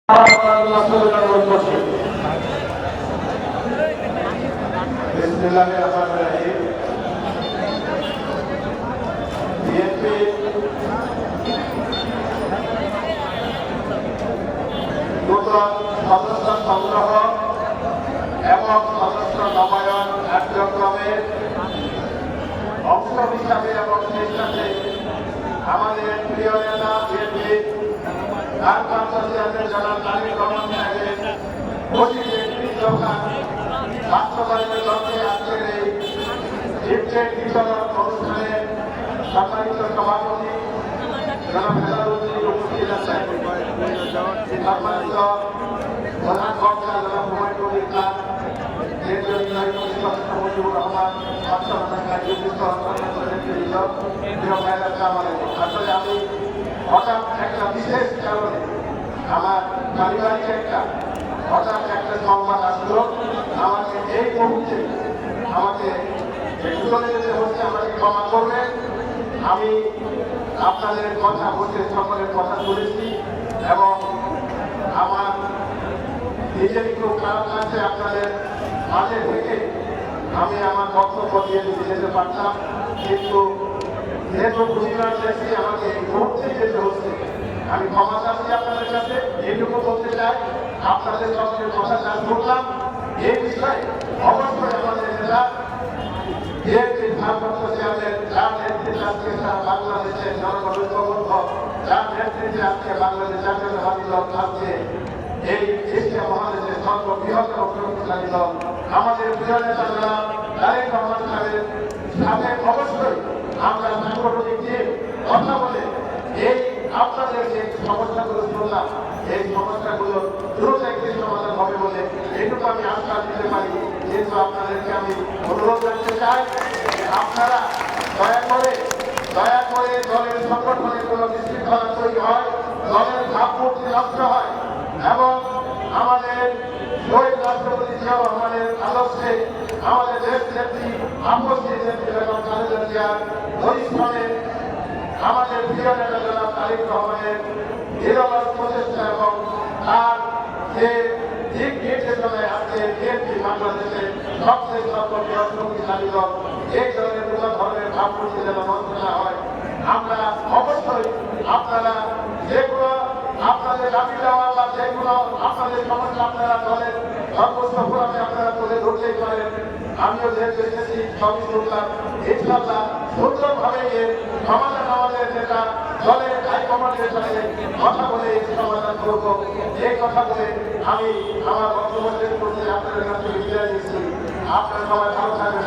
সদস্য সংগ্রহ এবং সদস্য নবায়ন কার্যক্রমের অংশ হিসাবে এবং সেই সাথে আমাদের প্রিয় নেতা বিএনপি ভারপ্রাপ্ত চেয়ারম্যান জনাব তারেক রহমান সাহেবের ঘোষিত একটি দোকান বাস্তবায়নের লক্ষ্যে আজকের এই গিফটের বিতরণ অনুষ্ঠানে সম্মানিত সভাপতি জনাব হেলালুদ্দিন উপস্থিত আছেন, সম্মানিত প্রধান বক্তা জনাব হুমায়ুন ইসলাম, কেন্দ্রীয় নির্বাহী পরিষদ মুজিবুর রহমান, আসলে আমি হঠাৎ একটা বিশেষ কারণে আমার পারিবারিক হঠাৎ একটা সংবাদ আসলো, আমাকে এই মুহূর্তে আমাকে চলে যেতে হচ্ছে, আমাকে ক্ষমা করবেন। আমি আপনাদের কথা বলতে সকলের কথা বলেছি এবং আমার নিজের একটু খারাপ লাগছে, আপনাদের মাঝে থেকে আমি আমার বক্তব্য দিয়ে যেতে পারতাম, কিন্তু যেহেতু গুজরাট দেখছি আমাকে এই মুহূর্তে যেতে হচ্ছে। আমি ক্ষমা চাচ্ছি আপনাদের কাছে, এইটুকু বলতে চাই আপনাদের সকলের কথা চাষ করলাম। এই বিষয়ে অবশ্যই আমাদের নেতা বিএনপির ভারপ্রাপ্ত চেয়ারম্যান যার নেতৃত্বে আজকে সারা বাংলাদেশের জনগণ ঐক্যবদ্ধ, যার নেতৃত্বে আজকে বাংলাদেশ জাতীয়তাবাদী দল আজকে এই এশিয়া মহাদেশের সর্ববৃহত্তম প্রতিষ্ঠানী দল, আমাদের প্রিয় নেতা জনাব তারেক রহমান সাহেবের সাথে অবশ্যই আমরা সাংগঠনিক নিয়ে কথা বলে এই আপনাদের যে সমস্যাগুলো শুনলাম, এই সমস্যাগুলো দ্রুত একটি সমাধান হবে বলে এইটুকু আমি আশ্বাস দিতে পারি। কিন্তু আপনাদেরকে আমি অনুরোধ করতে চাই, আপনারা দয়া করে দলের সংগঠনে কোনো বিশৃঙ্খলা তৈরি হয়, দলের ভাবমূর্তি নষ্ট হয় এবং আমাদের শহীদ রাষ্ট্রপতি জিয়া রহমানের আদর্শে আমাদের দেশ নেত্রী আপসী নেত্রী বেগম খালেদা জিয়ার পরিশ্রমে আমাদের প্রিয় নেতা জনাব তারেক রহমানের নিরলস প্রচেষ্টা এবং তার যে দিক নির্দেশনায় আজকে বিএনপি বাংলাদেশের সবচেয়ে সর্ববৃহৎ শক্তিশালী দল, এই ধরনের কোনো ধরনের ভাবমূর্তি যেন নষ্ট না হয়। আমরা অবশ্যই আপনারা যেগুলো আপনাদের দাবি দেওয়া বা যেগুলো আপনাদের সমস্যা আপনারা দলের সর্বোচ্চ ফোরামে আপনারা তুলে ধরতেই পারেন। আমিও যেহেতু এসেছি সবই শুনলাম, ইনশাল্লাহ সুন্দরভাবে এর সমাধান আমাদের নেতা দলের হাইকমান্ডের সাথে কথা বলে এই সমাধান করবো। এই কথা বলে আমি আমার বক্তব্য শেষ করতে আপনাদের কাছে বিদায় নিচ্ছি। আপনার সবাই ভালো থাকবেন।